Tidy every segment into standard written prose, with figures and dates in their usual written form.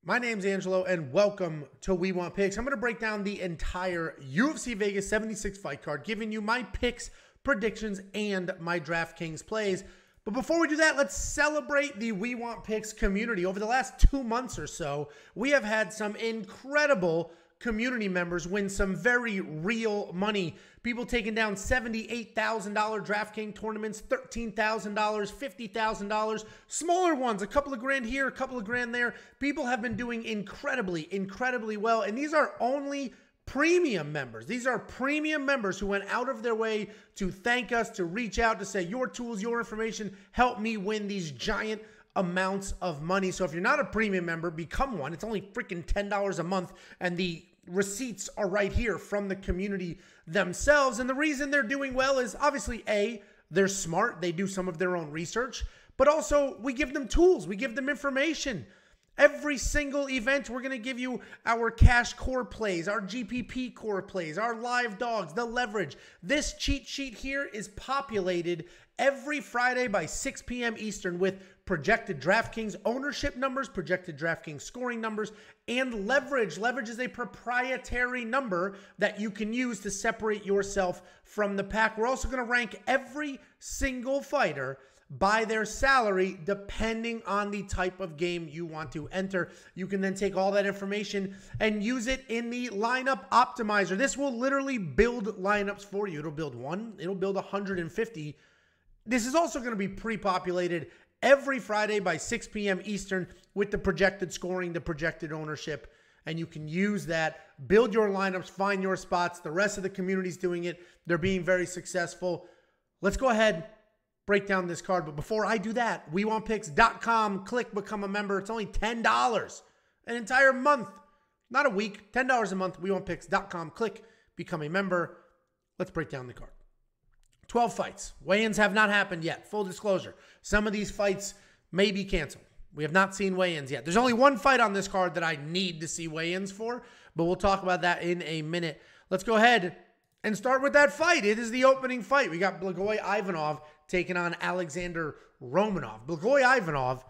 My name's Angelo, and welcome to We Want Picks. I'm going to break down the entire UFC Vegas 76 fight card, giving you my picks, predictions, and my DraftKings plays. But before we do that, let's celebrate the We Want Picks community. Over the last 2 months or so, we have had some incredible community members win some very real money. People taking down $78,000 DraftKings tournaments, $13,000, $50,000, smaller ones, a couple of grand here, a couple of grand there. People have been doing incredibly well. And these are only premium members. These are premium members who went out of their way to thank us, to reach out, to say your tools, your information help me win these giant amounts of money. So if you're not a premium member, become one. It's only freaking $10 a month, and the receipts are right here from the community themselves. And the reason they're doing well is obviously A, they're smart, they do some of their own research, but also we give them tools, we give them information. Every single event, we're going to give you our cash core plays, our GPP core plays, our live dogs, the leverage. This cheat sheet here is populated every Friday by 6 p.m. Eastern with projected DraftKings ownership numbers, projected DraftKings scoring numbers, and leverage. Leverage is a proprietary number that you can use to separate yourself from the pack. We're also going to rank every single fighter by their salary, depending on the type of game you want to enter. You can then take all that information and use it in the lineup optimizer. This will literally build lineups for you. It'll build one, it'll build 150. This is also going to be pre-populated every Friday by 6 p.m. Eastern with the projected scoring, the projected ownership, and you can use that, build your lineups, find your spots. The rest of the community's doing it. They're being very successful. Let's go ahead, break down this card. But before I do that, WeWantPicks.com, click become a member. It's only $10 an entire month, not a week, $10 a month. WeWantPicks.com, click become a member. Let's break down the card. 12 fights. Weigh-ins have not happened yet. Full disclosure. Some of these fights may be canceled. We have not seen weigh-ins yet. There's only one fight on this card that I need to see weigh-ins for, but we'll talk about that in a minute. Let's go ahead and start with that fight. It is the opening fight. We got Blagoy Ivanov taking on Alexandr Romanov. Blagoy Ivanov,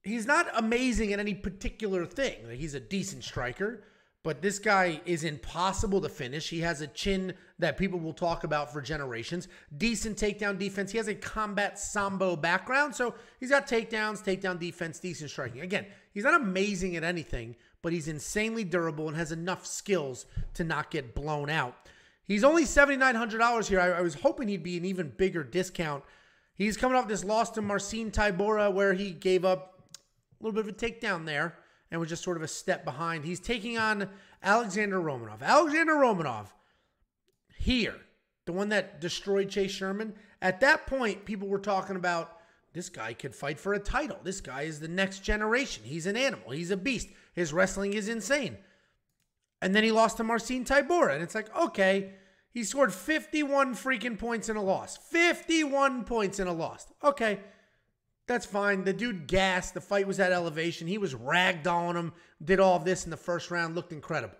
he's not amazing at any particular thing. Like, he's a decent striker, but this guy is impossible to finish. He has a chin that people will talk about for generations. Decent takedown defense. He has a combat sambo background, so he's got takedowns, takedown defense, decent striking. Again, he's not amazing at anything, but he's insanely durable and has enough skills to not get blown out. He's only $7,900 here. I was hoping he'd be an even bigger discount. He's coming off this loss to Marcin Tybura where he gave up a little bit of a takedown there and was just sort of a step behind. He's taking on Alexandr Romanov. Alexandr Romanov, here, the one that destroyed Chase Sherman. At that point, people were talking about, this guy could fight for a title. This guy is the next generation. He's an animal. He's a beast. His wrestling is insane. And then he lost to Marcin Tybura. And it's like, okay, he scored 51 freaking points in a loss. 51 points in a loss. Okay. That's fine. The dude gassed. The fight was at elevation. He was ragdolling him. Did all of this in the first round. Looked incredible.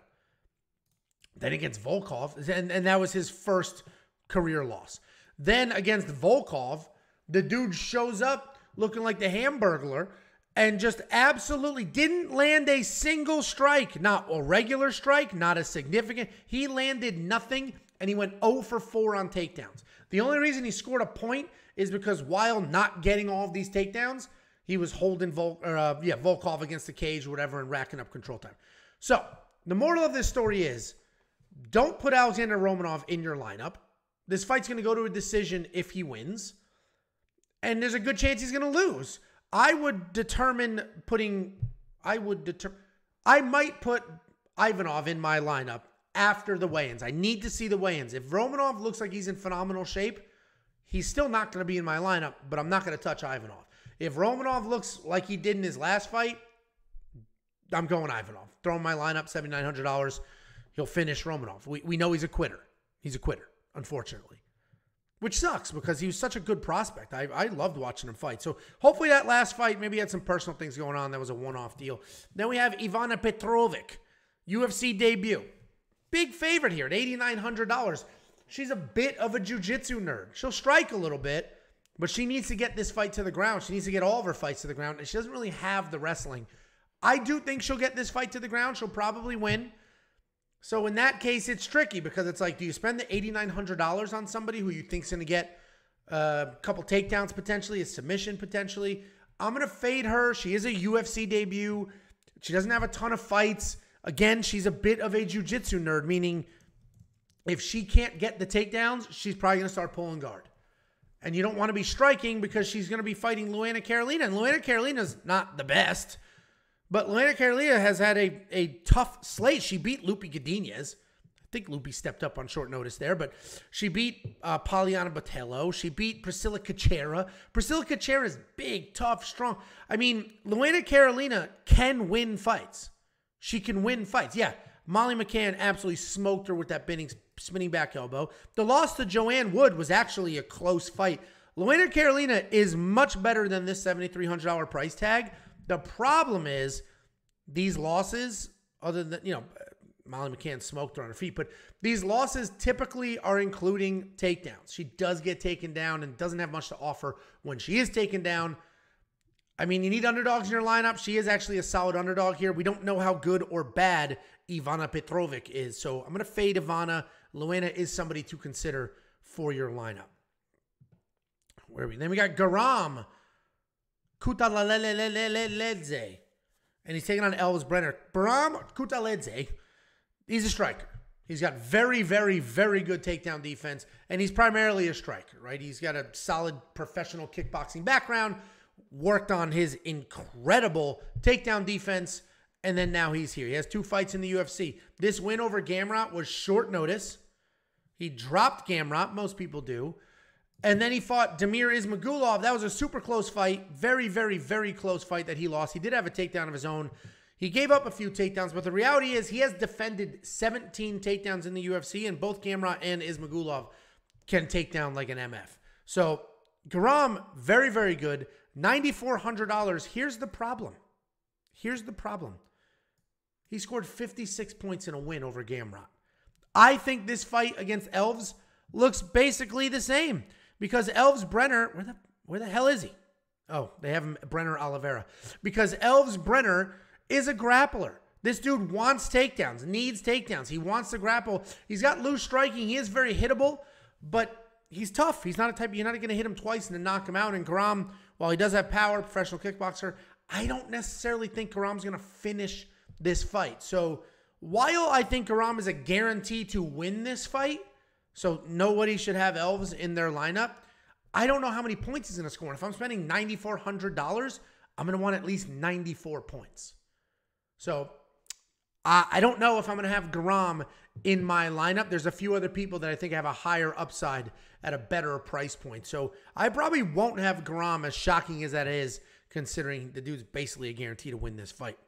Then against Volkov, and that was his first career loss. Then against Volkov, the dude shows up looking like the Hamburglar and just absolutely didn't land a single strike. Not a regular strike, not a significant. He landed nothing, and he went 0 for 4 on takedowns. The only reason he scored a point is because while not getting all of these takedowns, he was holding Volkov against the cage or whatever and racking up control time. So the moral of this story is, don't put Alexandr Romanov in your lineup. This fight's going to go to a decision if he wins, and there's a good chance he's going to lose. I might put Ivanov in my lineup after the weigh-ins. I need to see the weigh-ins. If Romanov looks like he's in phenomenal shape, he's still not going to be in my lineup, but I'm not going to touch Ivanov. If Romanov looks like he did in his last fight, I'm going Ivanov. Throw in my lineup, $7,900. He'll finish Romanov. We know he's a quitter. He's a quitter, unfortunately. Which sucks because he was such a good prospect. I loved watching him fight. So hopefully that last fight, maybe he had some personal things going on. That was a one-off deal. Then we have Ivana Petrovic, UFC debut. Big favorite here at $8,900. She's a bit of a jiu-jitsu nerd. She'll strike a little bit, but she needs to get this fight to the ground. She needs to get all of her fights to the ground, and she doesn't really have the wrestling. I do think she'll get this fight to the ground. She'll probably win. So in that case, it's tricky because it's like, do you spend the $8,900 on somebody who you think's going to get a couple takedowns potentially, a submission potentially? I'm going to fade her. She is a UFC debut. She doesn't have a ton of fights. Again, she's a bit of a jiu-jitsu nerd, meaning if she can't get the takedowns, she's probably going to start pulling guard. And you don't want to be striking because she's going to be fighting Luana Carolina. And Luana Carolina's not the best. But Luana Carolina has had a tough slate. She beat Lupi Godinez. I think Lupi stepped up on short notice there. But she beat Poliana Botello. She beat Priscilla Caceres. Priscilla Caceres is big, tough, strong. I mean, Luana Carolina can win fights. She can win fights. Yeah, Molly McCann absolutely smoked her with that spinning back elbow. The loss to Joanne Wood was actually a close fight. Luana Carolina is much better than this $7,300 price tag. The problem is these losses, other than, Molly McCann smoked her on her feet, but these losses typically are including takedowns. She does get taken down and doesn't have much to offer when she is taken down. I mean, you need underdogs in your lineup. She is actually a solid underdog here. We don't know how good or bad Ivana Petrovic is, so I'm going to fade Ivana. Luana is somebody to consider for your lineup. Then we got Guram. Kutateladze. And he's taking on Elves Brener. Guram Kutateladze, he's a striker. He's got very, very, very good takedown defense, and he's primarily a striker, right? He's got a solid professional kickboxing background, worked on his incredible takedown defense, and then now he's here. He has 2 fights in the UFC. This win over Gamrot was short notice. He dropped Gamrot. Most people do. And then he fought Damir Ismagulov. That was a super close fight. Very, very, very close fight that he lost. He did have a takedown of his own. He gave up a few takedowns, but the reality is he has defended 17 takedowns in the UFC, and both Gamrot and Ismagulov can take down like an MF. So Guram, very, very good. $9,400. Here's the problem. He scored 56 points in a win over Gamrot. I think this fight against Elves looks basically the same. Because Elves Brener, where the hell is he? Oh, they have him, Brener Oliveira. Because Elves Brener is a grappler. This dude wants takedowns, needs takedowns. He wants to grapple. He's got loose striking. He is very hittable, but he's tough. He's not a type, you're not going to hit him twice and then knock him out. And Guram, while he does have power, professional kickboxer, I don't necessarily think Guram's going to finish this fight. So while I think Guram is a guarantee to win this fight, so nobody should have Elves in their lineup, I don't know how many points he's going to score. And if I'm spending $9,400, I'm going to want at least 94 points. So I don't know if I'm going to have Guram in my lineup. There's a few other people that I think have a higher upside at a better price point. So I probably won't have Guram, as shocking as that is, considering the dude's basically a guarantee to win this fight.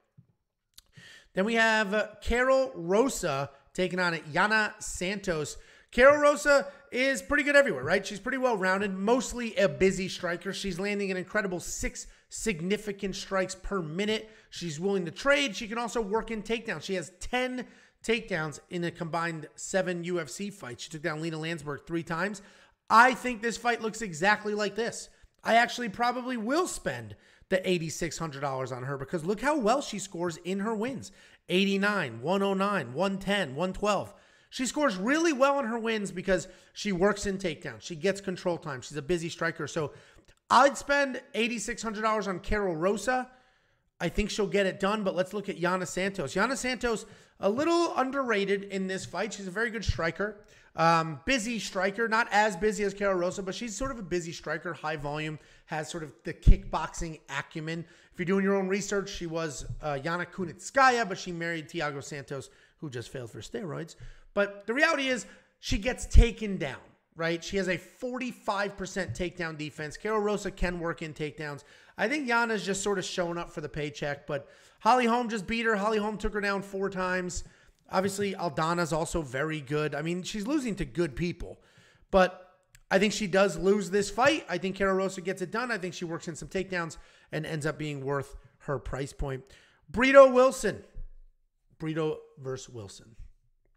Then we have Karol Rosa taking on Yana Santos. Karol Rosa is pretty good everywhere, right? She's pretty well-rounded, mostly a busy striker. She's landing an incredible 6 significant strikes per minute. She's willing to trade. She can also work in takedowns. She has 10 takedowns in a combined 7 UFC fights. She took down Lena Landsberg 3 times. I think this fight looks exactly like this. I actually probably will spend the $8,600 on her because look how well she scores in her wins. 89, 109, 110, 112. She scores really well in her wins because she works in takedowns. She gets control time. She's a busy striker. So I'd spend $8,600 on Karol Rosa. I think she'll get it done, but let's look at Yana Santos. Yana Santos, a little underrated in this fight. She's a very good striker. Busy striker, not as busy as Karol Rosa, but she's sort of a busy striker, high volume, has sort of the kickboxing acumen. If you're doing your own research, she was Yana Kunitskaya, but she married Thiago Santos, who just failed for steroids. But the reality is she gets taken down, right? She has a 45% takedown defense. Karol Rosa can work in takedowns. I think Yana's just sort of showing up for the paycheck, but Holly Holm just beat her. Holly Holm took her down 4 times. Obviously, Aldana's also very good. I mean, she's losing to good people, but I think she does lose this fight. I think Karol Rosa gets it done. I think she works in some takedowns and ends up being worth her price point. Brito Wilson. Brito versus Wilson.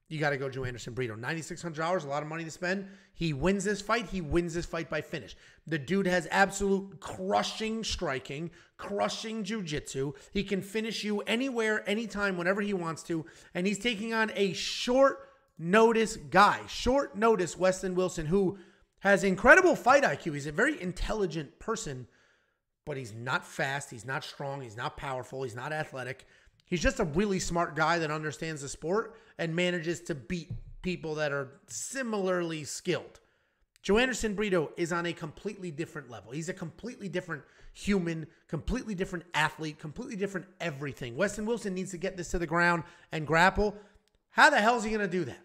you got to go Joanderson Brito. $9,600, a lot of money to spend. He wins this fight. He wins this fight by finish. The dude has absolute crushing striking, crushing jiu-jitsu. He can finish you anywhere, anytime, whenever he wants to. And he's taking on a short notice guy. Short notice Westin Wilson, who has incredible fight IQ. He's a very intelligent person, but he's not fast. He's not strong. He's not powerful. He's not athletic. He's just a really smart guy that understands the sport and manages to beat people that are similarly skilled. Joanderson Brito is on a completely different level. He's a completely different human, completely different athlete, completely different everything. Westin Wilson needs to get this to the ground and grapple. How the hell is he going to do that?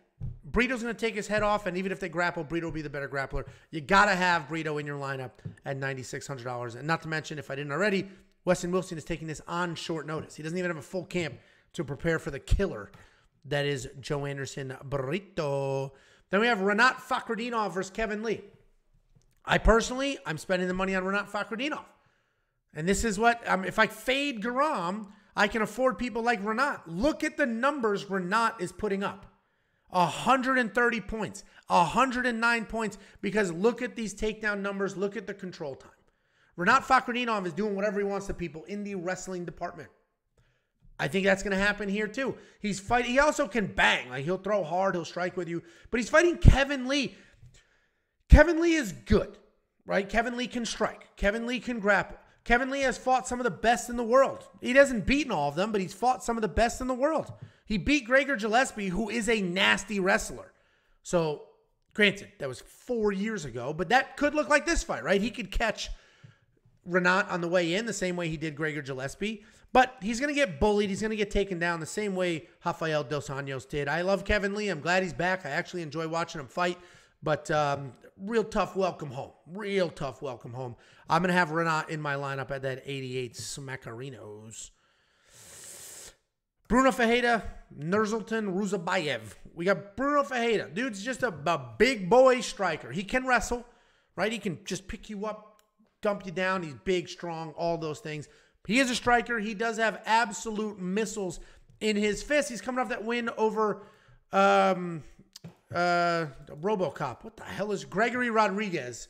Brito's going to take his head off, and even if they grapple, Brito will be the better grappler. You got to have Brito in your lineup at $9,600. And not to mention, if I didn't already, Westin Wilson is taking this on short notice. He doesn't even have a full camp to prepare for the killer that is Joanderson Brito. Then we have Rinat Fakhretdinov versus Kevin Lee. I'm spending the money on Rinat Fakhretdinov. And this is what, if I fade Guram, I can afford people like Rinat. Look at the numbers Rinat is putting up. 130 points, 109 points, because look at these takedown numbers. Look at the control time. Rinat Fakhretdinov is doing whatever he wants to people in the wrestling department. I think that's going to happen here too. He's fighting. He also can bang. Like, he'll throw hard. He'll strike with you. But he's fighting Kevin Lee. Kevin Lee is good, right? Kevin Lee can strike. Kevin Lee can grapple. Kevin Lee has fought some of the best in the world. He hasn't beaten all of them, but he's fought some of the best in the world. He beat Gregor Gillespie, who is a nasty wrestler. So, granted, that was 4 years ago, but that could look like this fight, right? He could catch Rinat on the way in the same way he did Gregor Gillespie, but he's going to get bullied. He's going to get taken down the same way Rafael Dos Anjos did. I love Kevin Lee. I'm glad he's back. I actually enjoy watching him fight, but real tough welcome home. Real tough welcome home. I'm going to have Rinat in my lineup at that 88 Smackarinos. Bruno Ferreira, Nursulton, Ruziboev. We got Bruno Ferreira. Dude's just a big boy striker. He can wrestle, right? He can just pick you up, dump you down. He's big, strong, all those things. He is a striker. He does have absolute missiles in his fist. He's coming off that win over RoboCop. What the hell is Gregory Rodriguez?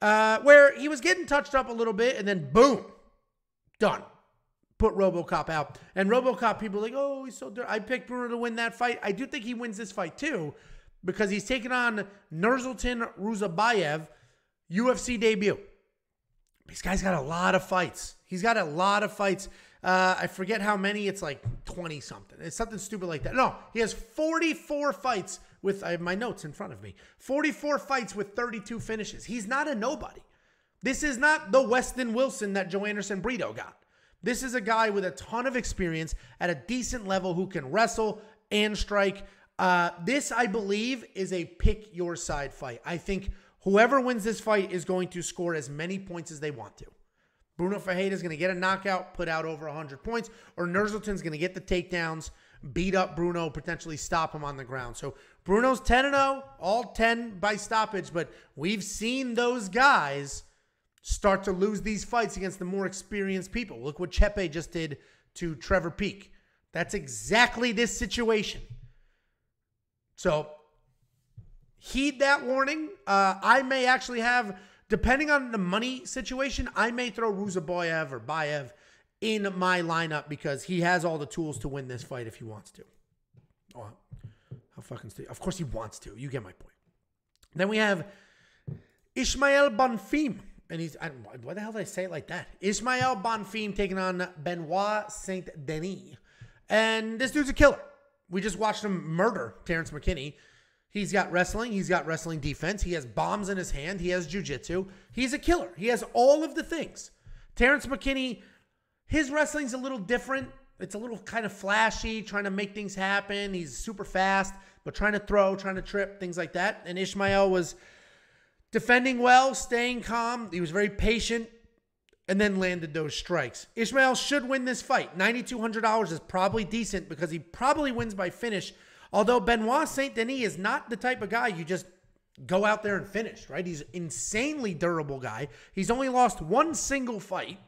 Where he was getting touched up a little bit, and then boom, done. Put RoboCop out. And RoboCop, people are like, oh, he's so dirty. I picked Brunno to win that fight. I do think he wins this fight too, because he's taking on Nursulton Ruziboev, UFC debut. This guy's got a lot of fights. He's got a lot of fights. I forget how many. It's like 20-something. It's something stupid like that. No, he has 44 fights with, I have my notes in front of me, 44 fights with 32 finishes. He's not a nobody. This is not the Westin Wilson that Joanderson Brito got. This is a guy with a ton of experience at a decent level who can wrestle and strike. This, I believe, is a pick your side fight. I think whoever wins this fight is going to score as many points as they want to. Bruno Ferreira is going to get a knockout, put out over 100 points, or Nursulton's going to get the takedowns, beat up Brunno, potentially stop him on the ground. So Bruno's 10-0, all 10 by stoppage, but we've seen those guys start to lose these fights against the more experienced people. Look what Chepe just did to Trevor Peek. That's exactly this situation. So heed that warning. I may actually have, depending on the money situation, I may throw Ruziboev or Baev in my lineup because he has all the tools to win this fight if he wants to. Oh, how fucking stupid. Of course he wants to. You get my point. Then we have Ismael Bonfim. And he's, why the hell did I say it like that? Ismael Bonfim taking on Benoit Saint-Denis. And this dude's a killer. We just watched him murder Terrence McKinney. He's got wrestling. He's got wrestling defense. He has bombs in his hand. He has jiu-jitsu. He's a killer. He has all of the things. Terrence McKinney, his wrestling's a little different. It's a little kind of flashy, trying to make things happen. He's super fast, but trying to throw, trying to trip, things like that. And Ismael was defending well, staying calm. He was very patient and then landed those strikes. Ismael should win this fight. $9,200 is probably decent because he probably wins by finish. Although Benoit Saint-Denis is not the type of guy you just go out there and finish, right? He's an insanely durable guy. He's only lost one single fight.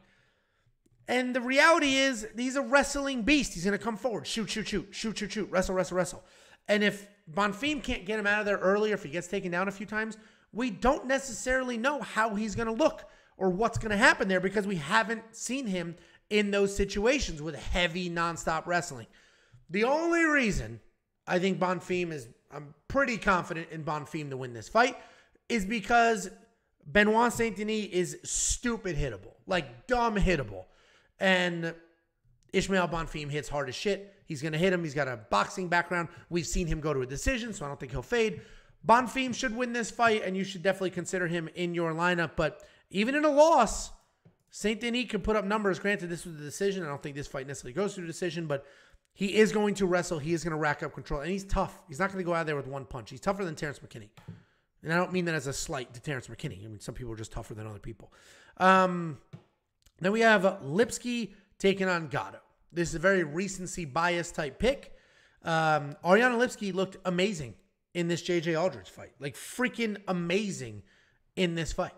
And the reality is he's a wrestling beast. He's going to come forward, shoot, shoot, shoot, shoot, shoot, shoot, wrestle, wrestle, wrestle. And if Bonfim can't get him out of there earlier if he gets taken down a few times. We don't necessarily know how he's going to look or what's going to happen there because we haven't seen him in those situations with heavy nonstop wrestling. The only reason I think Bonfim is, I'm pretty confident in Bonfim to win this fight, is because Benoit Saint-Denis is stupid hittable, like dumb hittable. And Ismael Bonfim hits hard as shit. He's going to hit him. He's got a boxing background. We've seen him go to a decision, so I don't think he'll fade. Bonfim should win this fight, and you should definitely consider him in your lineup. But even in a loss, Saint-Denis could put up numbers. Granted, this was a decision. I don't think this fight necessarily goes to a decision, but he is going to wrestle. He is going to rack up control, and he's tough. He's not going to go out there with one punch. He's tougher than Terrence McKinney. And I don't mean that as a slight to Terrence McKinney. I mean, some people are just tougher than other people. Then we have Lipski taking on Gatto. This is a very recency bias type pick. Ariana Lipski looked amazing in this JJ Aldrich fight. Like freaking amazing in this fight.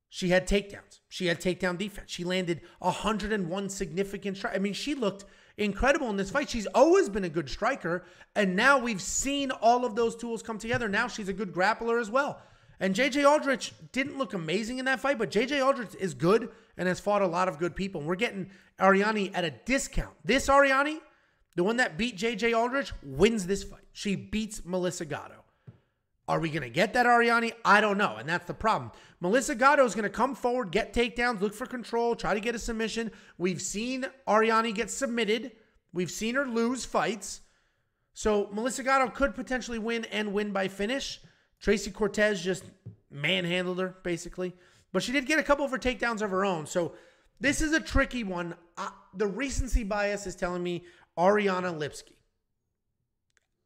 She had takedowns. She had takedown defense. She landed 101 significant strikes. I mean, she looked incredible in this fight. She's always been a good striker, and now we've seen all of those tools come together. Now she's a good grappler as well. And JJ Aldrich didn't look amazing in that fight, but JJ Aldrich is good and has fought a lot of good people. And we're getting Ariane at a discount. This Ariane, the one that beat JJ Aldrich, wins this fight. She beats Melissa Gatto. Are we going to get that Ariane? I don't know, and that's the problem. Melissa Gatto is going to come forward, get takedowns, look for control, try to get a submission. We've seen Ariane get submitted. We've seen her lose fights. So Melissa Gatto could potentially win and win by finish. Tracy Cortez just manhandled her, basically. But she did get a couple of her takedowns of her own. So this is a tricky one. The recency bias is telling me Ariana Lipski.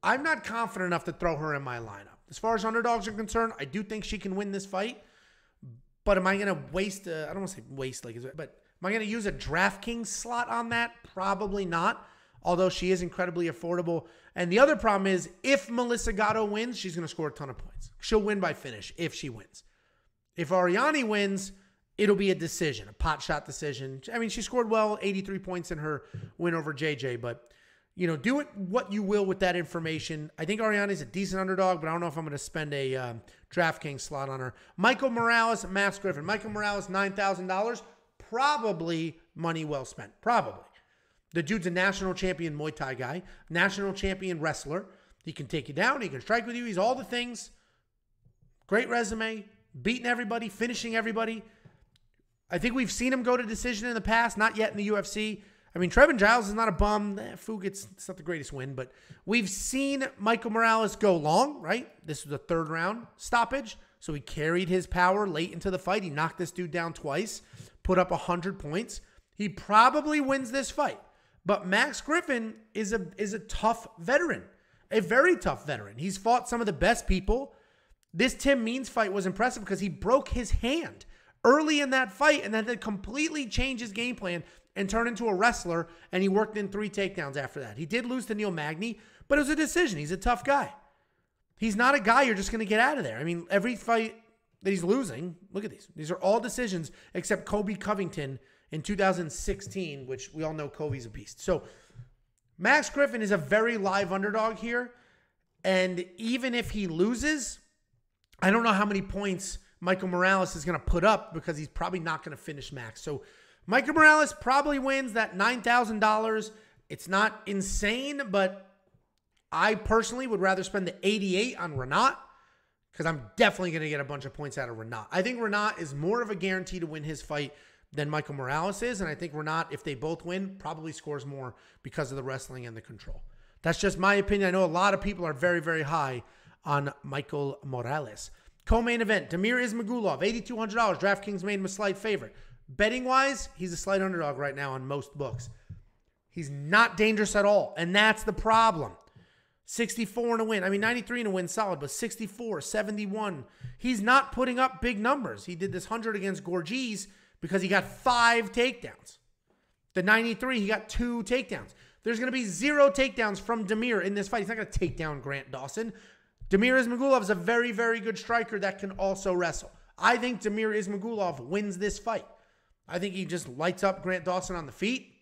I'm not confident enough to throw her in my lineup. As far as underdogs are concerned, I do think she can win this fight. But am I going to waste, I don't want to say waste, but am I going to use a DraftKings slot on that? Probably not. Although she is incredibly affordable. And the other problem is, if Melissa Gatto wins, she's going to score a ton of points. She'll win by finish if she wins. If Ariane wins, it'll be a decision, a pot shot decision. I mean, she scored well, 83 points in her win over JJ. But, you know, do it what you will with that information. I think Ariane is a decent underdog, but I don't know if I'm going to spend a DraftKings slot on her. Michael Morales, Max Griffin. Michael Morales, $9,000. Probably money well spent. Probably. The dude's a national champion Muay Thai guy, national champion wrestler. He can take you down. He can strike with you. He's all the things. Great resume. Beating everybody. Finishing everybody. I think we've seen him go to decision in the past. Not yet in the UFC. I mean, Trevin Giles is not a bum. It's not the greatest win. But we've seen Michael Morales go long, right? This was a third round stoppage. So he carried his power late into the fight. He knocked this dude down twice. Put up 100 points. He probably wins this fight. But Max Griffin is a tough veteran, a very tough veteran. He's fought some of the best people. This Tim Means fight was impressive because he broke his hand early in that fight and then had to completely change his game plan and turn into a wrestler, and he worked in 3 takedowns after that. He did lose to Neil Magny, but it was a decision. He's a tough guy. He's not a guy you're just going to get out of there. I mean, every fight that he's losing, look at these. These are all decisions except Kobe Covington in 2016, which we all know Kobe's a beast. So Max Griffin is a very live underdog here. And even if he loses, I don't know how many points Michael Morales is going to put up because he's probably not going to finish Max. So Michael Morales probably wins that $9,000. It's not insane, but I personally would rather spend the 88 on Rinat because I'm definitely going to get a bunch of points out of Rinat. I think Rinat is more of a guarantee to win his fight than Michael Morales is, and I think Rinat, if they both win, probably scores more because of the wrestling and the control. That's just my opinion. I know a lot of people are very, very high on Michael Morales. Co-main event, Damir Ismagulov, $8,200. DraftKings made him a slight favorite. Betting-wise, he's a slight underdog right now on most books. He's not dangerous at all, and that's the problem. 64 in a win. I mean, 93 in a win, solid, but 64, 71. He's not putting up big numbers. He did this 100 against Gorgees because he got 5 takedowns. The 93, he got 2 takedowns. There's going to be 0 takedowns from Damir in this fight. He's not going to take down Grant Dawson. Damir Ismagulov is a very, very good striker that can also wrestle. I think Damir Ismagulov wins this fight. I think he just lights up Grant Dawson on the feet,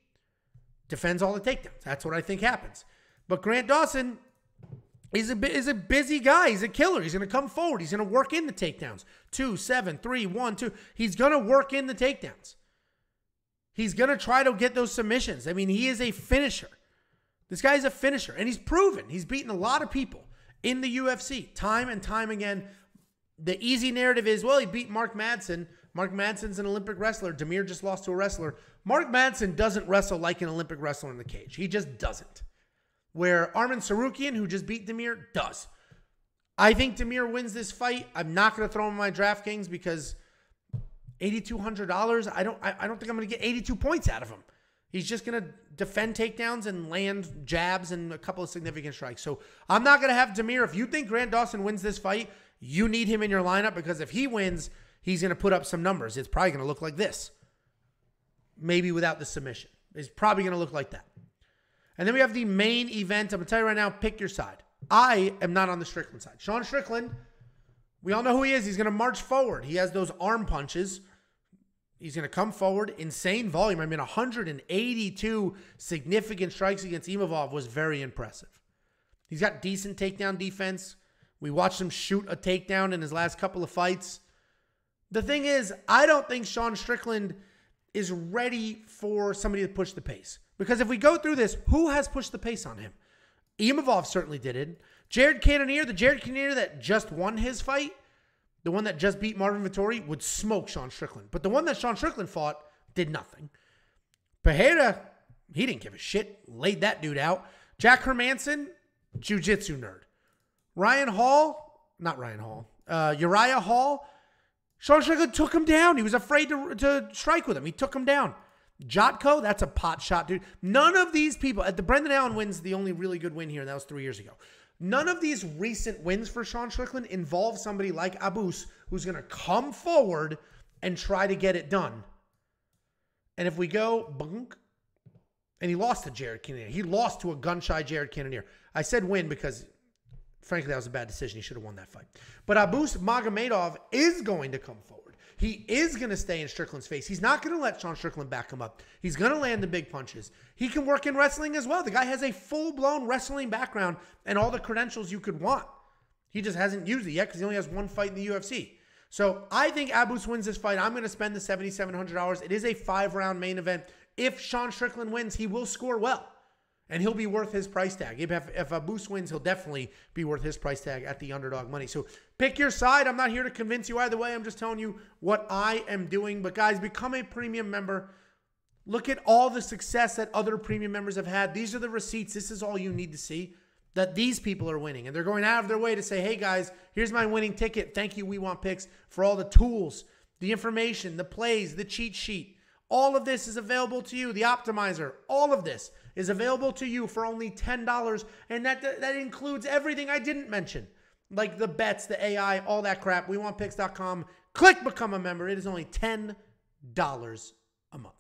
defends all the takedowns. That's what I think happens. But Grant Dawson, is a busy guy. He's a killer. He's going to come forward. He's going to work in the takedowns. 2, 7, 3, 1, 2. He's going to work in the takedowns. He's going to try to get those submissions. I mean, he is a finisher. This guy's a finisher, and he's proven. He's beaten a lot of people in the UFC time and time again. The easy narrative is, well, he beat Mark Madsen. Mark Madsen's an Olympic wrestler. Demir just lost to a wrestler. Mark Madsen doesn't wrestle like an Olympic wrestler in the cage. He just doesn't. Where Arman Sarukian, who just beat Demir, does. I think Demir wins this fight. I'm not going to throw him in my DraftKings because $8,200, I don't think I'm going to get 82 points out of him. He's just going to defend takedowns and land jabs and a couple of significant strikes. So I'm not going to have Demir. If you think Grant Dawson wins this fight, you need him in your lineup because if he wins, he's going to put up some numbers. It's probably going to look like this. Maybe without the submission. It's probably going to look like that. And then we have the main event. I'm going to tell you right now, pick your side. I am not on the Strickland side. Sean Strickland, we all know who he is. He's going to march forward. He has those arm punches. He's going to come forward. Insane volume. I mean, 182 significant strikes against Ivanov was very impressive. He's got decent takedown defense. We watched him shoot a takedown in his last couple of fights. The thing is, I don't think Sean Strickland is ready for somebody to push the pace. Because if we go through this, who has pushed the pace on him? Ivanov certainly did it. Jared Cannonier, the Jared Cannonier that just won his fight, the one that just beat Marvin Vettori, would smoke Sean Strickland. But the one that Sean Strickland fought did nothing. Ferreira, he didn't give a shit. Laid that dude out. Jack Hermanson, jiu-jitsu nerd. Uriah Hall, Sean Strickland took him down. He was afraid to strike with him. He took him down. Jotko, that's a pot shot, dude. None of these people, the Brendan Allen win's the only really good win here, and that was 3 years ago. None of these recent wins for Sean Strickland involve somebody like Abus who's going to come forward and try to get it done. And if we go, bunk, and he lost to Jared Cannonier. He lost to a gun-shy Jared Cannonier. I said win because, frankly, that was a bad decision. He should have won that fight. But Abus Magomedov is going to come forward. He is going to stay in Strickland's face. He's not going to let Sean Strickland back him up. He's going to land the big punches. He can work in wrestling as well. The guy has a full-blown wrestling background and all the credentials you could want. He just hasn't used it yet because he only has one fight in the UFC. So I think Abus wins this fight. I'm going to spend the $7,700. It is a 5-round main event. If Sean Strickland wins, he will score well. And he'll be worth his price tag. If Abus wins, he'll definitely be worth his price tag at the underdog money. So pick your side. I'm not here to convince you either way. I'm just telling you what I am doing. But guys, become a premium member. Look at all the success that other premium members have had. These are the receipts. This is all you need to see, that these people are winning. And they're going out of their way to say, hey guys, here's my winning ticket. Thank you, We Want Picks, for all the tools, the information, the plays, the cheat sheet. All of this is available to you. The optimizer, all of this is available to you for only $10. And that includes everything I didn't mention, like the bets, the AI, all that crap. WeWantPicks.com. Click Become a Member. It is only $10 a month.